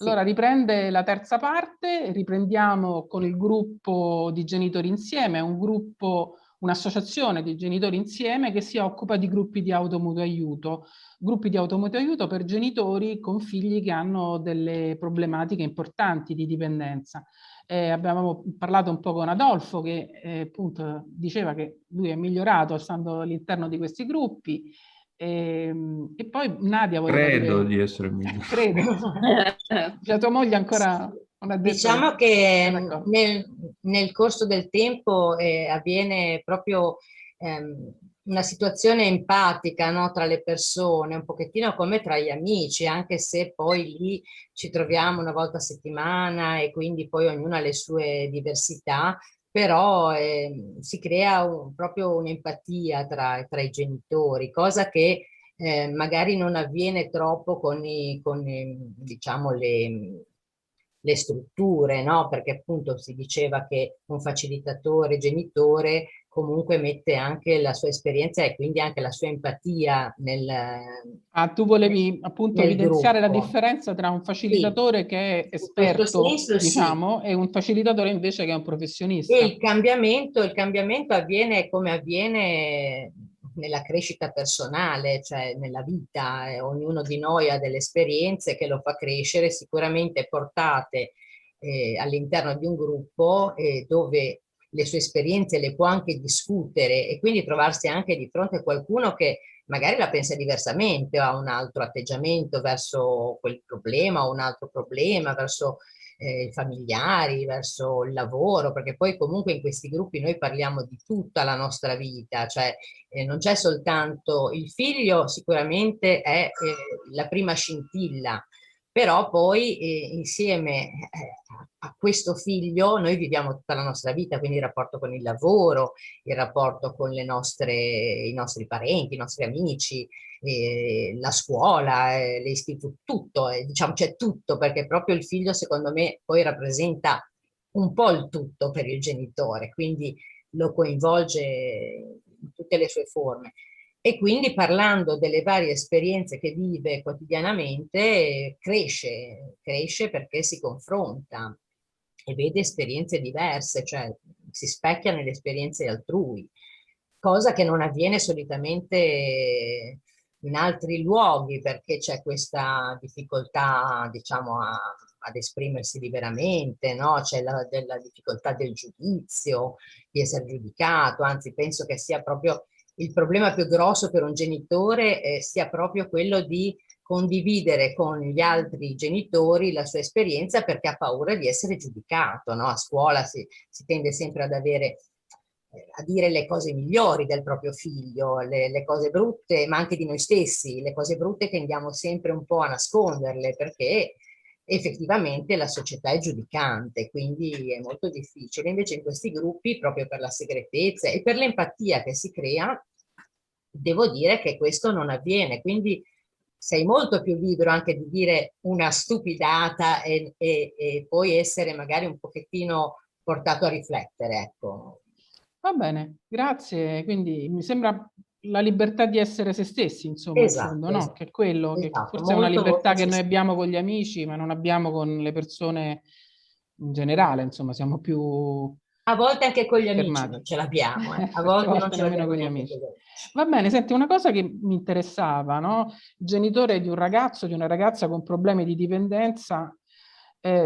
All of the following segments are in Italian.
Allora riprende la terza parte, riprendiamo con il gruppo di genitori insieme, un gruppo, un'associazione di genitori insieme che si occupa di gruppi di automutuo aiuto per genitori con figli che hanno delle problematiche importanti di dipendenza. Abbiamo parlato un po' con Adolfo che appunto diceva che lui è migliorato stando all'interno di questi gruppi. E poi Nadia voleva Credo dire, di essere migliore. credo, cioè tua moglie ancora non ha detto che Diciamo è che d'accordo. nel corso del tempo avviene proprio una situazione empatica, no, tra le persone, un pochettino come tra gli amici, anche se poi lì ci troviamo una volta a settimana e quindi poi ognuno ha le sue diversità, però si crea proprio un'empatia tra i genitori, cosa che magari non avviene troppo diciamo, le strutture, no? Perché appunto si diceva che un facilitatore genitore comunque mette anche la sua esperienza e quindi anche la sua empatia Ah, tu volevi appunto nel evidenziare la gruppo. differenza tra un Sì, facilitatore che è in questo esperto, senso sì. diciamo, e un facilitatore invece che è un E professionista. il cambiamento avviene come avviene nella crescita personale, cioè nella vita. Ognuno di noi ha delle esperienze che lo fa crescere, sicuramente portate all'interno di un gruppo dove le sue esperienze le può anche discutere e quindi trovarsi anche di fronte a qualcuno che magari la pensa diversamente o ha un altro atteggiamento verso quel problema o un altro problema, verso i familiari, verso il lavoro, perché poi comunque in questi gruppi noi parliamo di tutta la nostra vita, cioè non c'è soltanto il figlio, sicuramente è la prima scintilla, però poi insieme a questo figlio noi viviamo tutta la nostra vita, quindi il rapporto con il lavoro, il rapporto con i nostri parenti, i nostri amici, la scuola, l'istituto, tutto, diciamo c'è tutto, perché proprio il figlio secondo me poi rappresenta un po' il tutto per il genitore, quindi lo coinvolge in tutte le sue forme. E quindi parlando delle varie esperienze che vive quotidianamente, cresce perché si confronta e vede esperienze diverse, cioè si specchia nelle esperienze altrui, cosa che non avviene solitamente in altri luoghi perché c'è questa difficoltà, diciamo, ad esprimersi liberamente, no? C'è della difficoltà del giudizio, di essere giudicato, anzi penso che sia proprio il problema più grosso per un genitore sia proprio quello di condividere con gli altri genitori la sua esperienza perché ha paura di essere giudicato, no? A scuola si tende sempre ad avere a dire le cose migliori del proprio figlio, le cose brutte, ma anche di noi stessi, le cose brutte tendiamo sempre un po' a nasconderle perché effettivamente la società è giudicante, quindi è molto difficile. Invece in questi gruppi, proprio per la segretezza e per l'empatia che si crea, devo dire che questo non avviene, quindi sei molto più libero anche di dire una stupidata e poi essere magari un pochettino portato a riflettere, ecco. Va bene, grazie. Quindi mi sembra la libertà di essere se stessi, insomma, in fondo, Esatto, no? Che è quello che esatto, forse è una molto, libertà molto che noi sì. abbiamo con gli amici, ma non abbiamo con le persone in generale, insomma, siamo più A volte anche con gli amici schermati. non ce l'abbiamo, A Qualche volte non volta ce nemmeno l'abbiamo con gli neanche con amici. gli amici. Va bene, senti, una cosa che mi interessava, no? Il genitore di un ragazzo, di una ragazza con problemi di dipendenza,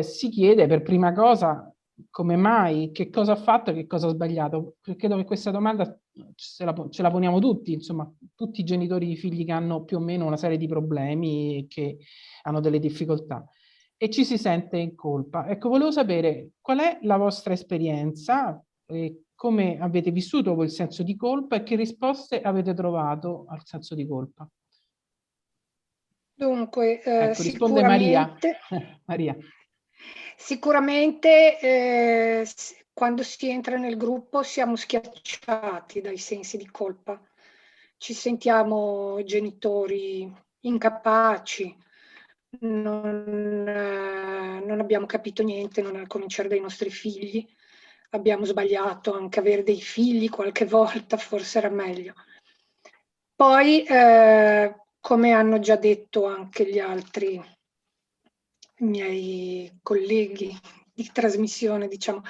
si chiede per prima cosa come mai, che cosa ha fatto e che cosa ha sbagliato. Credo che questa domanda ce la poniamo tutti, insomma, tutti i genitori di figli che hanno più o meno una serie di problemi e che hanno delle difficoltà e ci si sente in colpa. Ecco, volevo sapere qual è la vostra esperienza, come avete vissuto quel senso di colpa e che risposte avete trovato al senso di colpa. Dunque, Ecco, risponde Maria. sicuramente, Maria. sicuramente quando si entra nel gruppo siamo schiacciati dai sensi di colpa. Ci sentiamo genitori incapaci, non abbiamo capito niente, non a cominciare dai nostri figli. Abbiamo sbagliato anche avere dei figli qualche volta, forse era meglio. Poi, come hanno già detto anche gli miei colleghi di trasmissione, diciamo,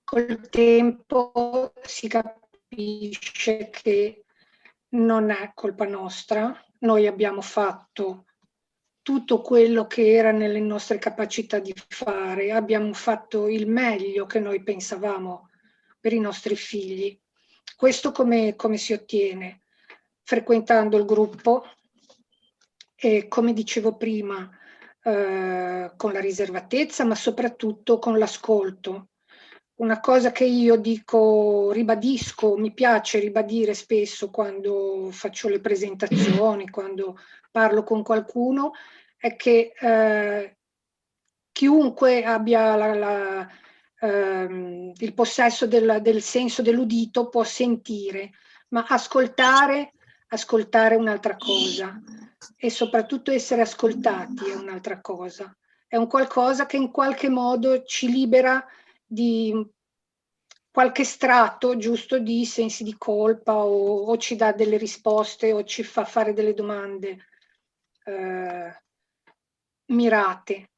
col tempo si capisce che non è colpa nostra. Noi abbiamo fatto tutto quello che era nelle nostre capacità di fare, abbiamo fatto il meglio che noi pensavamo per i nostri figli. Questo come si ottiene? Frequentando il gruppo e, come dicevo prima, con la riservatezza, ma soprattutto con l'ascolto. Una cosa che io dico, ribadisco, mi piace ribadire spesso quando faccio le presentazioni, quando parlo con qualcuno, è che chiunque abbia il possesso del senso dell'udito può sentire, ma ascoltare è un'altra cosa, e soprattutto essere ascoltati è un'altra cosa. È un qualcosa che in qualche modo ci libera di qualche strato giusto di sensi di colpa, o ci dà delle risposte o ci fa fare delle domande mirate.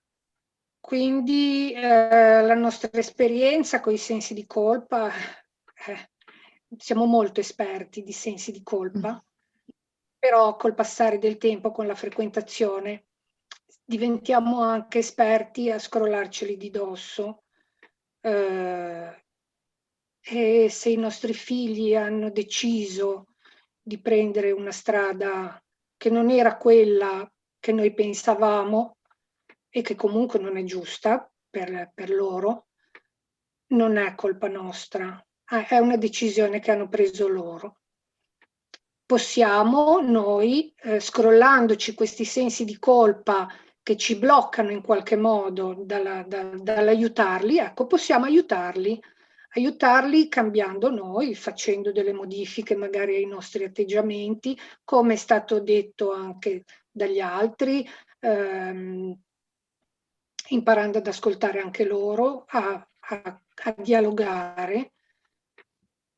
Quindi la nostra esperienza con i sensi di colpa, siamo molto esperti di sensi di colpa, però col passare del tempo, con la frequentazione, diventiamo anche esperti a scrollarceli di dosso. E se i nostri figli hanno deciso di prendere una strada che non era quella che noi pensavamo e che comunque non è giusta per loro, non è colpa nostra, è una decisione che hanno preso loro. Possiamo noi, scrollandoci questi sensi di colpa che ci bloccano in qualche modo dall'aiutarli, ecco, possiamo aiutarli cambiando noi, facendo delle modifiche magari ai nostri atteggiamenti, come è stato detto anche dagli altri, imparando ad ascoltare anche loro, a dialogare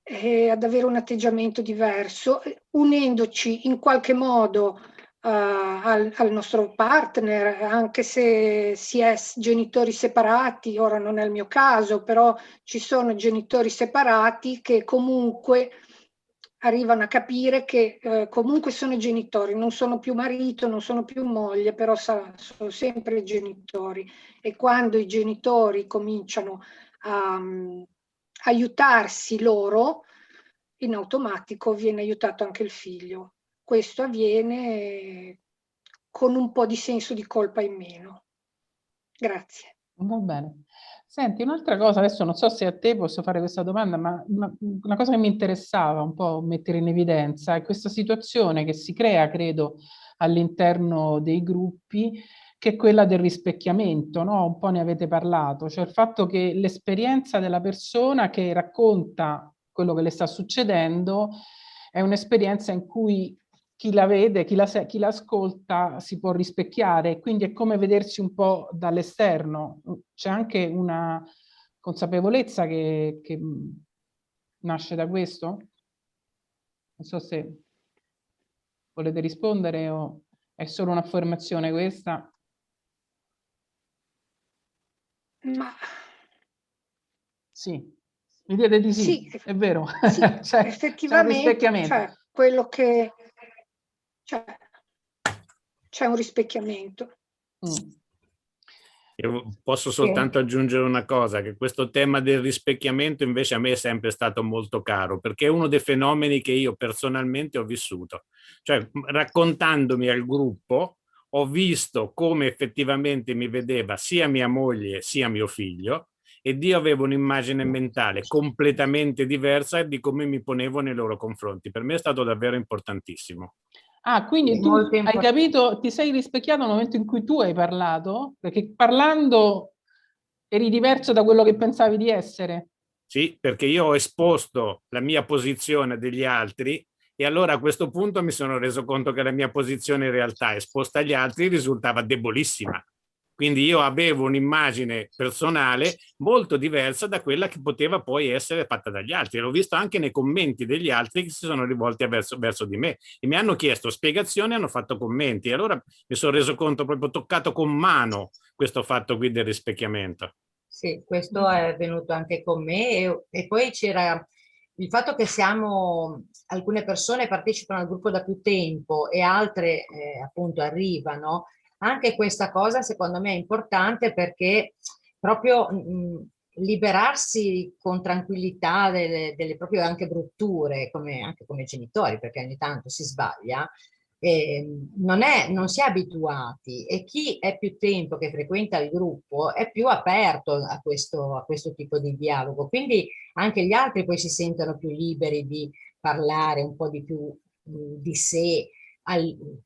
e ad avere un atteggiamento diverso, unendoci in qualche modo al nostro partner, anche se si è genitori separati. Ora non è il mio caso, però ci sono genitori separati che comunque arrivano a capire che comunque sono genitori, non sono più marito, non sono più moglie, però sono sempre genitori, e quando i genitori cominciano a aiutarsi loro, in automatico viene aiutato anche il figlio. Questo avviene con un po' di senso di colpa in meno. Grazie. Va bene. Senti, un'altra cosa, adesso non so se a te posso fare questa domanda, ma una cosa che mi interessava un po' mettere in evidenza è questa situazione che si crea, credo, all'interno dei gruppi, che è quella del rispecchiamento, no? Un po' ne avete parlato, cioè il fatto che l'esperienza della persona che racconta quello che le sta succedendo è un'esperienza in cui chi la vede, chi l'ascolta si può rispecchiare, quindi è come vedersi un po' dall'esterno. C'è anche una consapevolezza che nasce da questo? Non so se volete rispondere o è solo un'affermazione questa. Ma Sì, mi dite di sì, sì, è vero. sì, c'è un effettivamente, rispecchiamento. cioè, quello che c'è un rispecchiamento. Io posso soltanto aggiungere una cosa, che questo tema del rispecchiamento invece a me è sempre stato molto caro, perché è uno dei fenomeni che io personalmente ho vissuto. Cioè, raccontandomi al gruppo, ho visto come effettivamente mi vedeva sia mia moglie sia mio figlio, ed io avevo un'immagine mentale completamente diversa di come mi ponevo nei loro confronti. Per me è stato davvero importantissimo. Ah, quindi tu hai capito, ti sei rispecchiato nel momento in cui tu hai parlato? Perché parlando eri diverso da quello che pensavi di essere? Sì, perché io ho esposto la mia posizione degli altri, e allora a questo punto mi sono reso conto che la mia posizione in realtà esposta agli altri risultava debolissima. Quindi io avevo un'immagine personale molto diversa da quella che poteva poi essere fatta dagli altri. L'ho visto anche nei commenti degli altri che si sono rivolti verso di me e mi hanno chiesto spiegazioni, hanno fatto commenti. E allora mi sono reso conto, proprio toccato con mano questo fatto qui del rispecchiamento. Sì, questo è venuto anche con me e poi c'era il fatto che alcune persone partecipano al gruppo da più tempo e altre appunto arrivano. Anche questa cosa secondo me è importante perché proprio liberarsi con tranquillità delle proprie anche brutture, anche come genitori, perché ogni tanto si sbaglia, non si è abituati e chi è più tempo che frequenta il gruppo è più aperto a questo tipo di dialogo. Quindi anche gli altri poi si sentono più liberi di parlare un po' di più di sé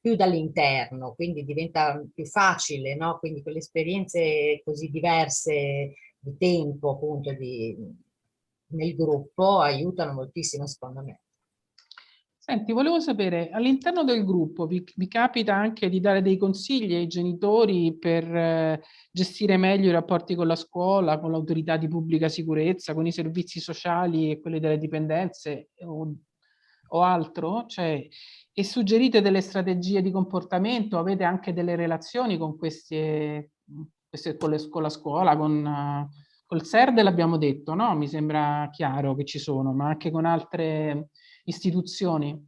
più dall'interno, quindi diventa più facile, no? Quindi quelle esperienze così diverse di tempo, appunto, nel gruppo aiutano moltissimo, secondo me. Senti, volevo sapere, all'interno del gruppo vi capita anche di dare dei consigli ai genitori per gestire meglio i rapporti con la scuola, con l'autorità di pubblica sicurezza, con i servizi sociali e quelli delle dipendenze o altro? Cioè, e suggerite delle strategie di comportamento? Avete anche delle relazioni con con la scuola, col CERD l'abbiamo detto, no? Mi sembra chiaro che ci sono, ma anche con altre istituzioni.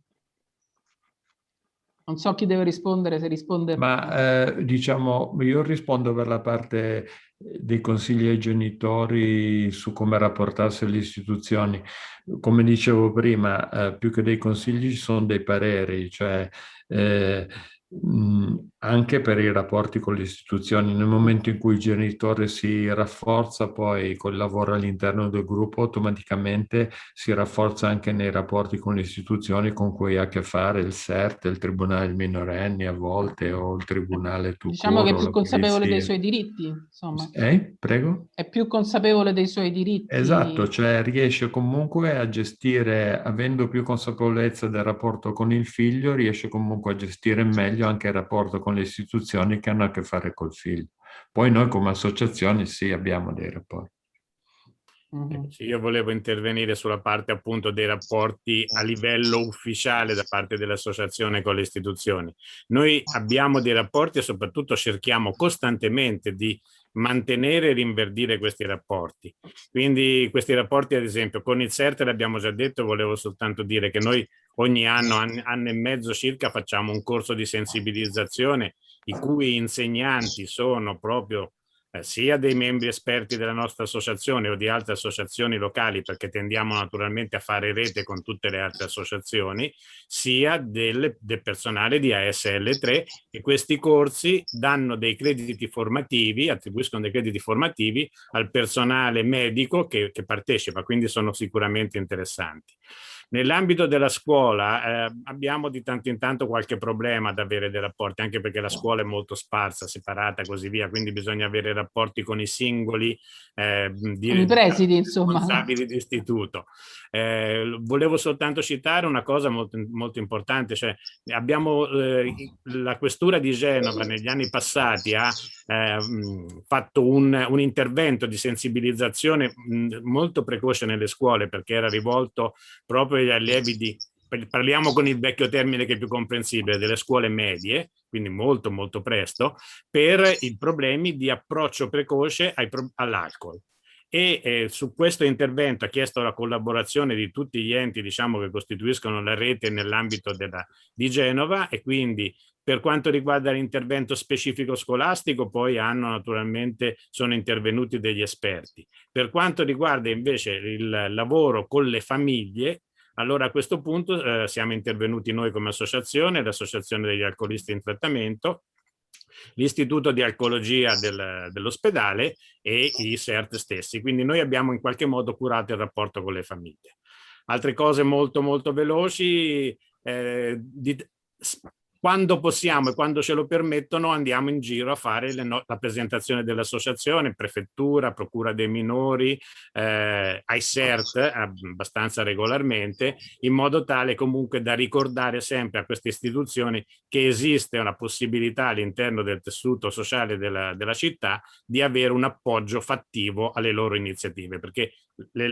Non so chi deve rispondere, se risponde. Ma diciamo, io rispondo per la parte dei consigli ai genitori su come rapportarsi alle istituzioni. Come dicevo prima, più che dei consigli ci sono dei pareri, cioè anche per i rapporti con le istituzioni. Nel momento in cui il genitore si rafforza poi col lavoro all'interno del gruppo, automaticamente si rafforza anche nei rapporti con le istituzioni con cui ha a che fare il CERT, il Tribunale dei minorenni a volte, o il Tribunale Diciamo che è Tucur, o più la consapevole dei polizia. suoi diritti, insomma. Prego? È più consapevole dei suoi Esatto, diritti. cioè riesce comunque a gestire, avendo più consapevolezza del rapporto con il figlio, riesce comunque a gestire meglio anche il rapporto con le istituzioni che hanno a che fare col figlio. Poi noi come associazione sì, abbiamo dei rapporti. Sì, io volevo intervenire sulla parte appunto dei rapporti a livello ufficiale da parte dell'associazione con le istituzioni. Noi abbiamo dei rapporti e soprattutto cerchiamo costantemente di mantenere e rinverdire questi rapporti. Quindi questi rapporti, ad esempio, con il CERT l'abbiamo già detto, volevo soltanto dire che noi ogni anno e mezzo circa, facciamo un corso di sensibilizzazione i cui insegnanti sono proprio sia dei membri esperti della nostra associazione o di altre associazioni locali, perché tendiamo naturalmente a fare rete con tutte le altre associazioni, sia del personale di ASL3, e questi corsi danno dei crediti formativi, attribuiscono dei crediti formativi al personale medico che partecipa, quindi sono sicuramente interessanti. Nell'ambito della scuola abbiamo di tanto in tanto qualche problema ad avere dei rapporti, anche perché la scuola è molto sparsa, separata, così via, quindi bisogna avere rapporti con i singoli I presidi, insomma. responsabili di istituto. Volevo soltanto citare una cosa molto, molto importante, cioè abbiamo la questura di Genova negli anni passati ha fatto un intervento di sensibilizzazione molto precoce nelle scuole, perché era rivolto proprio agli allievi parliamo con il vecchio termine che è più comprensibile, delle scuole medie, quindi molto molto presto, per i problemi di approccio precoce all'alcol. E su questo intervento ha chiesto la collaborazione di tutti gli enti, diciamo, che costituiscono la rete nell'ambito di Genova, e quindi per quanto riguarda l'intervento specifico scolastico, poi sono intervenuti degli esperti. Per quanto riguarda invece il lavoro con le famiglie, allora a questo punto siamo intervenuti noi come associazione, l'Associazione degli Alcolisti in Trattamento, l'Istituto di Alcologia dell'ospedale e i CERT stessi. Quindi noi abbiamo in qualche modo curato il rapporto con le famiglie. Altre cose molto molto veloci, quando possiamo e quando ce lo permettono andiamo in giro a fare la presentazione dell'associazione, prefettura, procura dei minori, ai CERT abbastanza regolarmente, in modo tale comunque da ricordare sempre a queste istituzioni che esiste una possibilità all'interno del tessuto sociale della città di avere un appoggio fattivo alle loro iniziative, perché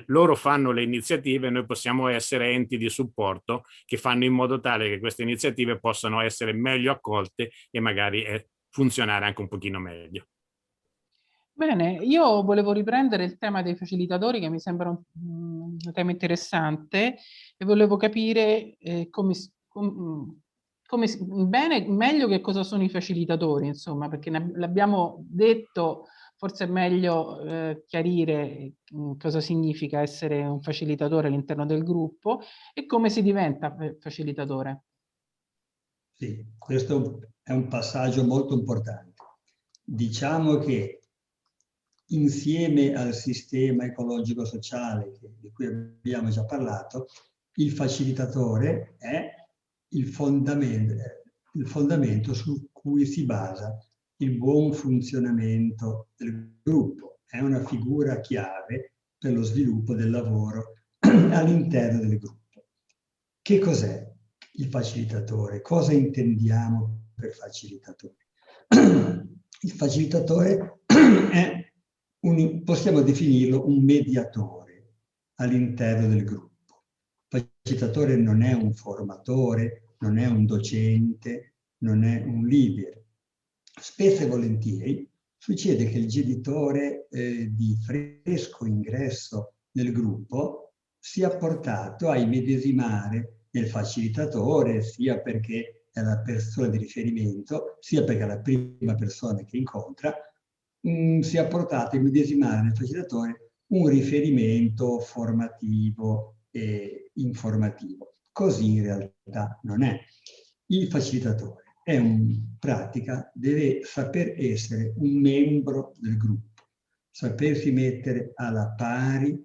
loro fanno le iniziative e noi possiamo essere enti di supporto che fanno in modo tale che queste iniziative possano essere meglio accolte e magari funzionare anche un pochino meglio. Bene, io volevo riprendere il tema dei facilitatori, che mi sembra un tema interessante, e volevo capire meglio che cosa sono i facilitatori, insomma, perché l'abbiamo detto, forse è meglio chiarire cosa significa essere un facilitatore all'interno del gruppo e come si diventa facilitatore. Sì, questo è un passaggio molto importante. Diciamo che insieme al sistema ecologico-sociale di cui abbiamo già parlato, il facilitatore è il fondamento su cui si basa il buon funzionamento del gruppo. È una figura chiave per lo sviluppo del lavoro all'interno del gruppo. Che cos'è il facilitatore? Cosa intendiamo per facilitatore? Il facilitatore è possiamo definirlo un mediatore all'interno del gruppo. Il facilitatore non è un formatore, non è un docente, non è un leader. Spesso e volentieri succede che il genitore di fresco ingresso nel gruppo sia portato a immedesimare nel facilitatore, sia perché è la persona di riferimento, sia perché è la prima persona che incontra, sia portato a immedesimare nel facilitatore un riferimento formativo e informativo. Così in realtà non è. Il facilitatore in pratica deve saper essere un membro del gruppo, sapersi mettere alla pari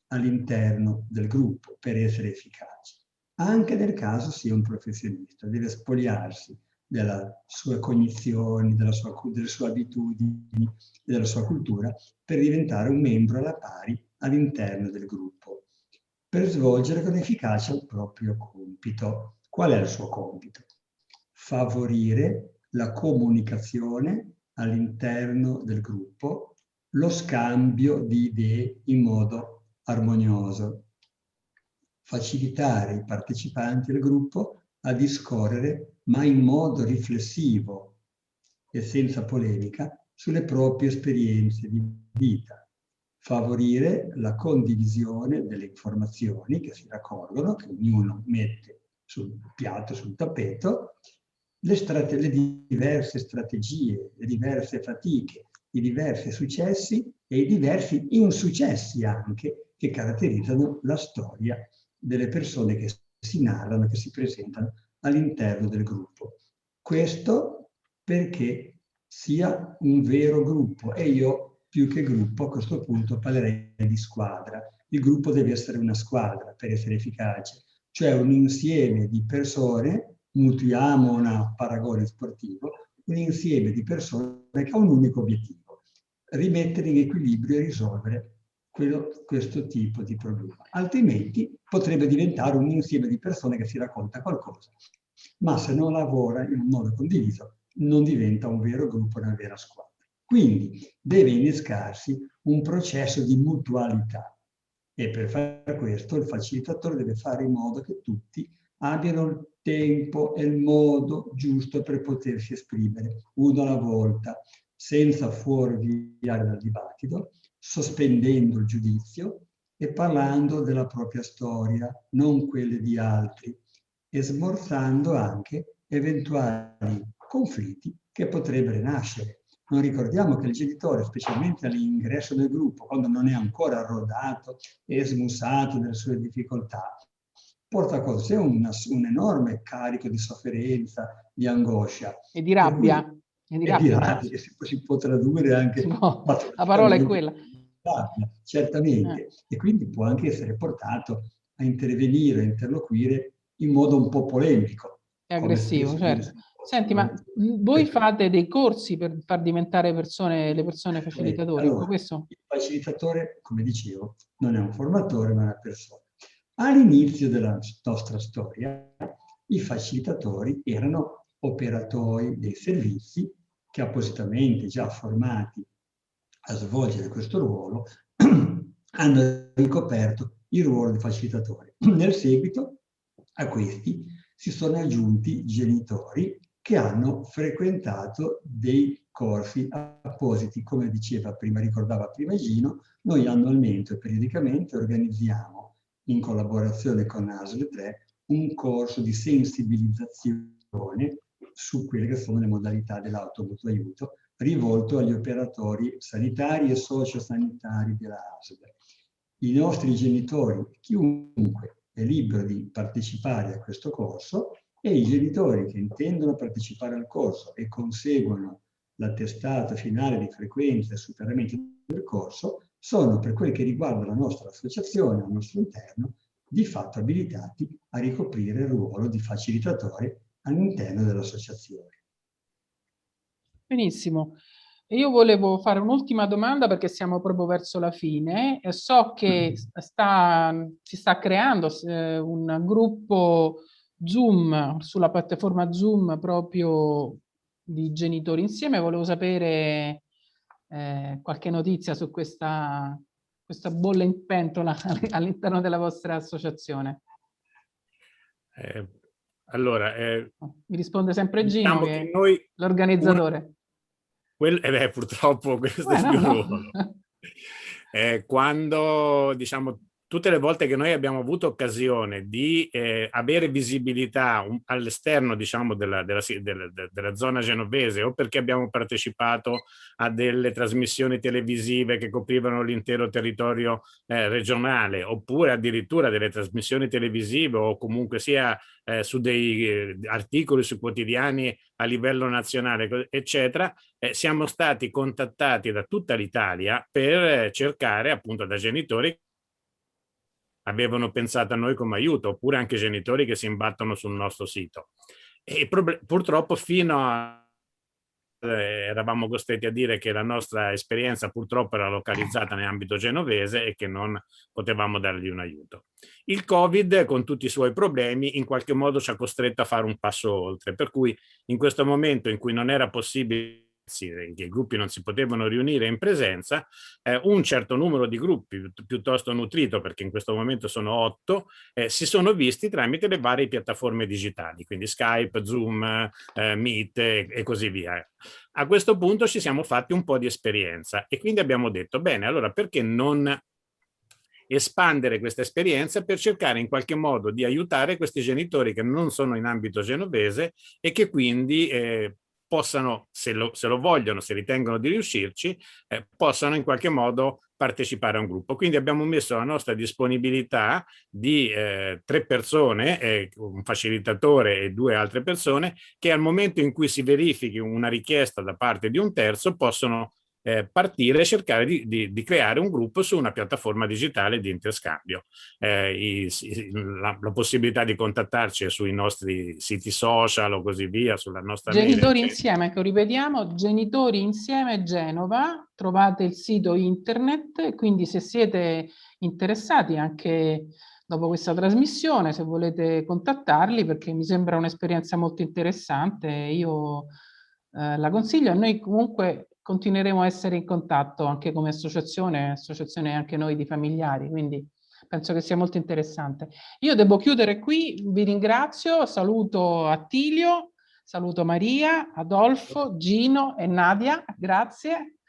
all'interno del gruppo per essere efficace. Anche nel caso sia un professionista, deve spogliarsi delle sue cognizioni, delle sue abitudini, della sua cultura, per diventare un membro alla pari all'interno del gruppo, per svolgere con efficacia il proprio compito. Qual è il suo compito? Favorire la comunicazione all'interno del gruppo, lo scambio di idee in modo armonioso, facilitare i partecipanti del gruppo a discorrere, ma in modo riflessivo e senza polemica, sulle proprie esperienze di vita, favorire la condivisione delle informazioni che si raccolgono, che ognuno mette sul piatto, sul tappeto, le diverse strategie, le diverse fatiche, i diversi successi e i diversi insuccessi anche che caratterizzano la storia delle persone che si narrano, che si presentano all'interno del gruppo. Questo perché sia un vero gruppo, e io più che gruppo a questo punto parlerei di squadra. Il gruppo deve essere una squadra per essere efficace, cioè un insieme di persone, mutuiamo un paragone sportivo, un insieme di persone che ha un unico obiettivo: rimettere in equilibrio e risolvere questo tipo di problema. Altrimenti potrebbe diventare un insieme di persone che si racconta qualcosa, ma se non lavora in un modo condiviso non diventa un vero gruppo, una vera squadra. Quindi deve innescarsi un processo di mutualità, e per fare questo il facilitatore deve fare in modo che tutti abbiano il tempo e il modo giusto per potersi esprimere, uno alla volta, senza fuorviare dal dibattito, sospendendo il giudizio e parlando della propria storia, non quelle di altri, e smorzando anche eventuali conflitti che potrebbero nascere. Non ricordiamo che il genitore, specialmente all'ingresso del gruppo, quando non è ancora rodato e smussato delle sue difficoltà, porta con sé un enorme carico di sofferenza, di angoscia. E di rabbia. E di rabbia, che si può tradurre anche... No, la parola è quella. Rabbia, certamente. E quindi può anche essere portato a intervenire, a interloquire in modo un po' polemico. È aggressivo, certo. Senti, ma voi fate dei corsi per far diventare le persone facilitatori? Allora, questo? il facilitatore, come dicevo, non è un formatore, ma è una persona. All'inizio della nostra storia, i facilitatori erano operatori dei servizi che appositamente già formati a svolgere questo ruolo hanno ricoperto il ruolo di facilitatore. Nel seguito a questi si sono aggiunti genitori che hanno frequentato dei corsi appositi, come ricordava prima Gino. Noi annualmente o periodicamente organizziamo, in collaborazione con ASL 3, un corso di sensibilizzazione su quelle che sono le modalità dell'automutuo aiuto, rivolto agli operatori sanitari e sociosanitari della ASL. I nostri genitori, chiunque, è libero di partecipare a questo corso, e i genitori che intendono partecipare al corso e conseguono l'attestato finale di frequenza e superamento del corso sono, per quel che riguarda la nostra associazione al nostro interno, di fatto abilitati a ricoprire il ruolo di facilitatore all'interno dell'associazione. Benissimo. Io volevo fare un'ultima domanda perché siamo proprio verso la fine. So che si sta creando un gruppo Zoom sulla piattaforma Zoom proprio di genitori insieme. Volevo sapere qualche notizia su questa bolla in pentola all'interno della vostra associazione. Allora, mi risponde sempre Gino, diciamo che che noi l'organizzatore. Purtroppo questo è il mio ruolo. Quando, diciamo, tutte le volte che noi abbiamo avuto occasione di avere visibilità all'esterno, diciamo, della zona genovese, o perché abbiamo partecipato a delle trasmissioni televisive che coprivano l'intero territorio regionale, oppure addirittura delle trasmissioni televisive o comunque sia su dei articoli su quotidiani a livello nazionale, eccetera, siamo stati contattati da tutta l'Italia per cercare, appunto, da genitori avevano pensato a noi come aiuto, oppure anche genitori che si imbattono sul nostro sito. E purtroppo fino a eravamo costretti a dire che la nostra esperienza purtroppo era localizzata nell'ambito genovese e che non potevamo dargli un aiuto. Il Covid, con tutti i suoi problemi, in qualche modo ci ha costretto a fare un passo oltre, per cui in questo momento in cui non era possibile, i gruppi non si potevano riunire in presenza, un certo numero di gruppi piuttosto nutrito, perché in questo momento sono 8, si sono visti tramite le varie piattaforme digitali, quindi Skype, Zoom, Meet e così via. A questo punto ci siamo fatti un po' di esperienza e quindi abbiamo detto, bene, allora perché non espandere questa esperienza per cercare in qualche modo di aiutare questi genitori che non sono in ambito genovese e che quindi possano, se lo vogliono, se ritengono di riuscirci, possano in qualche modo partecipare a un gruppo. Quindi abbiamo messo la nostra disponibilità di 3 persone, un facilitatore e 2 altre persone, che al momento in cui si verifichi una richiesta da parte di un terzo possono partire e cercare di creare un gruppo su una piattaforma digitale di interscambio. La possibilità di contattarci è sui nostri siti social o così via, sulla nostra Genitori mail, Insieme, che ripetiamo, Genitori Insieme Genova, trovate il sito internet, quindi se siete interessati anche dopo questa trasmissione, se volete contattarli, perché mi sembra un'esperienza molto interessante, io la consiglio. E noi comunque continueremo a essere in contatto anche come associazione anche noi di familiari, quindi penso che sia molto interessante. Io devo chiudere qui, vi ringrazio, saluto Attilio, saluto Maria, Adolfo, Gino e Nadia, grazie.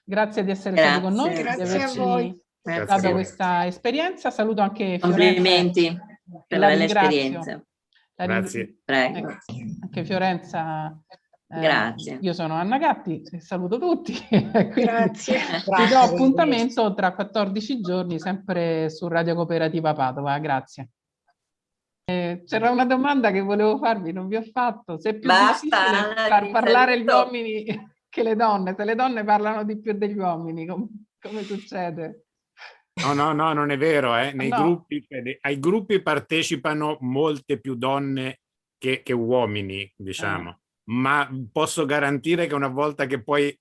Grazie di essere stati con noi, Grazie a voi. dato questa esperienza. Saluto anche Fiorenza. Complimenti per la bella esperienza. Grazie. Prego. Anche Fiorenza. Grazie. Io sono Anna Gatti, saluto tutti. Grazie. Vi do appuntamento tra 14 giorni, sempre su Radio Cooperativa Padova. Grazie. C'era una domanda che volevo farvi, non vi ho fatto. Se è più difficile far parlare gli uomini che le donne, se le donne parlano di più degli uomini, come succede? No, non è vero. Ai gruppi partecipano molte più donne che uomini, diciamo. Ma posso garantire che una volta che poi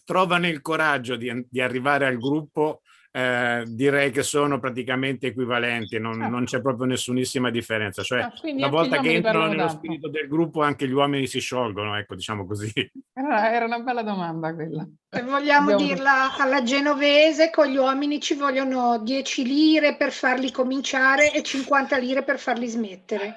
trovano il coraggio di arrivare al gruppo, direi che sono praticamente equivalenti, non c'è proprio nessunissima differenza. Cioè, una volta che entrano nello spirito del gruppo, anche gli uomini si sciolgono, ecco, diciamo così. Era una bella domanda quella. Se vogliamo dirla alla genovese, con gli uomini ci vogliono 10 lire per farli cominciare e 50 lire per farli smettere.